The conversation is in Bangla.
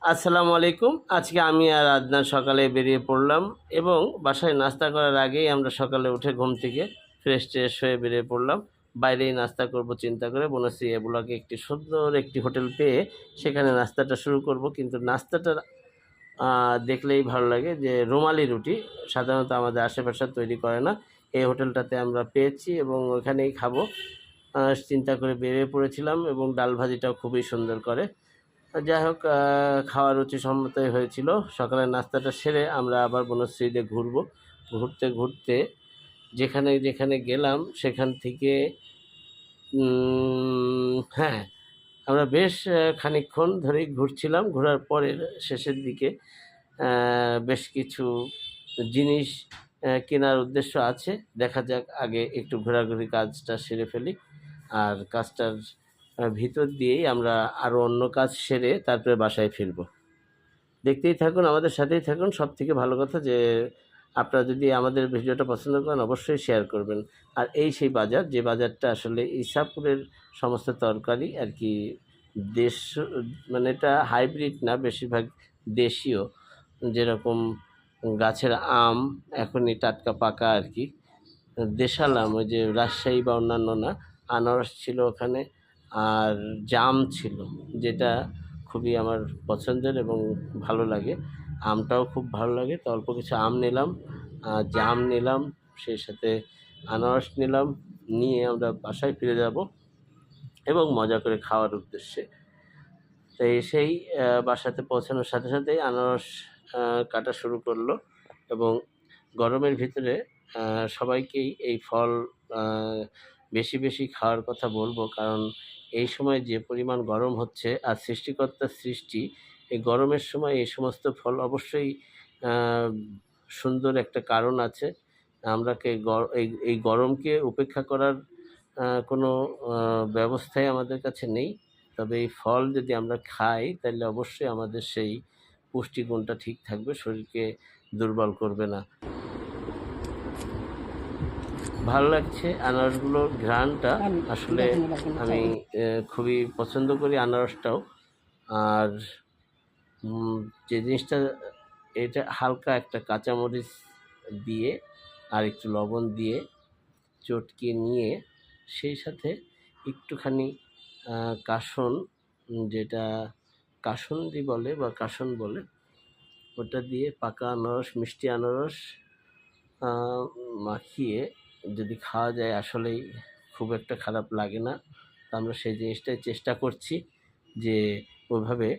আসসালামু আলাইকুম। আজকে আমি আর আদনান সকালে বেরিয়ে পড়লাম এবং বাসায় নাস্তা করার আগেই আমরা সকালে উঠে ঘুম থেকে ফ্রেশ-ট্রেশ হয়ে বেরিয়ে পড়লাম। বাইরেই নাস্তা করব চিন্তা করে বনশ্রী এ ব্লকে একটি সুন্দর একটি হোটেল পেয়ে সেখানে নাস্তাটা শুরু করব। কিন্তু নাস্তাটা আ দেখলেই ভালো লাগে যে রুমালি রুটি সাধারণত আমাদের আশেপাশে তৈরি করে না। এই হোটেলটাতে আমরা পেয়েছি এবং ওখানেই খাবো। আ চিন্তা করে বেরিয়ে পড়েছিলাম এবং ডাল ভাজিটাও খুবই সুন্দর করে। যাই হোক খাওয়া রুচিসম্মতই হয়েছিল। সকালের নাস্তাটা সেরে আমরা আবার বনশ্রীতে ঘুরবো। ঘুরতে যেখানে গেলাম সেখান থেকে হ্যাঁ, আমরা বেশ খানিকক্ষণ ধরেই ঘুরছিলাম। ঘোরার পরের শেষের দিকে অ্যা বেশ কিছু জিনিস কেনার উদ্দেশ্য আছে। দেখা যাক আগে একটু ঘোরাঘুরি কাজটা সেরে ফেলি। আর কাজটার ভিতর দিয়েই আমরা আরও অন্য কাজ সেরে তারপরে বাসায় ফিরবো। দেখতেই থাকুন, আমাদের সাথেই থাকুন। সবথেকে ভালো কথা যে আপনারা যদি আমাদের ভিডিওটা পছন্দ করেন অবশ্যই শেয়ার করবেন। আর এই সেই বাজার যে বাজারটা আসলে ইসাপুরের সমস্ত তরকারি আরকি দেশ মানে এটা হাইব্রিড না, বেশিরভাগ দেশীয়। যেরকম গাছের আম এখনই টাটকা পাকা আরকি। দেশাল আম ওই যে রাজশাহী বা অন্যান্য না। আনারস ছিল ওখানে আর জাম ছিল, যেটা খুবই আমার পছন্দের এবং ভালো লাগে। আমটাও খুব ভালো লাগে। তো অল্প কিছু আম নিলাম, জাম নিলাম, সেই সাথে আনারস নিলাম। নিয়ে আমরা বাসায় ফিরে যাব এবং মজা করে খাওয়ার উদ্দেশ্যে। তো এসেই বাসাতে পৌঁছানোর সাথে সাথেই আনারস আ কাটা শুরু করলো এবং গরমের ভিতরে আ সবাইকেই এই ফল আ বেশি খাওয়ার কথা বলব। কারণ এই সময় যে পরিমাণ গরম হচ্ছে আর সৃষ্টিকর্তার সৃষ্টি, এই গরমের সময় এই সমস্ত ফল অবশ্যই আ সুন্দর একটা কারণ আছে। আমরাকে এই গরমকে উপেক্ষা করার কোনো আ ব্যবস্থাই আমাদের কাছে নেই। তবে এই ফল যদি আমরা খাই তাইলে অবশ্যই আমাদের সেই পুষ্টিগুণটা ঠিক থাকবে, শরীরকে দুর্বল করবে না। ভালো লাগছে আনারসগুলোর ঘ্রাণটা। আসলে আমি খুবই পছন্দ করি আনারসটাও। আর উম যে জিনিসটা এটা হালকা একটা কাঁচামরিচ দিয়ে আর একটু লবণ দিয়ে চটকিয়ে নিয়ে সেই সাথে একটুখানি কাসুন, যেটা কাসুন্দি বলে বা কাসুন বলে, ওটা দিয়ে পাকা আনারস, মিষ্টি আনারস আ মাখিয়ে যদি খাওয়া যায় আসলেই খুব একটা খারাপ লাগে না। তো আমরা সেই জিনিসটাই চেষ্টা করছি যে ওভাবে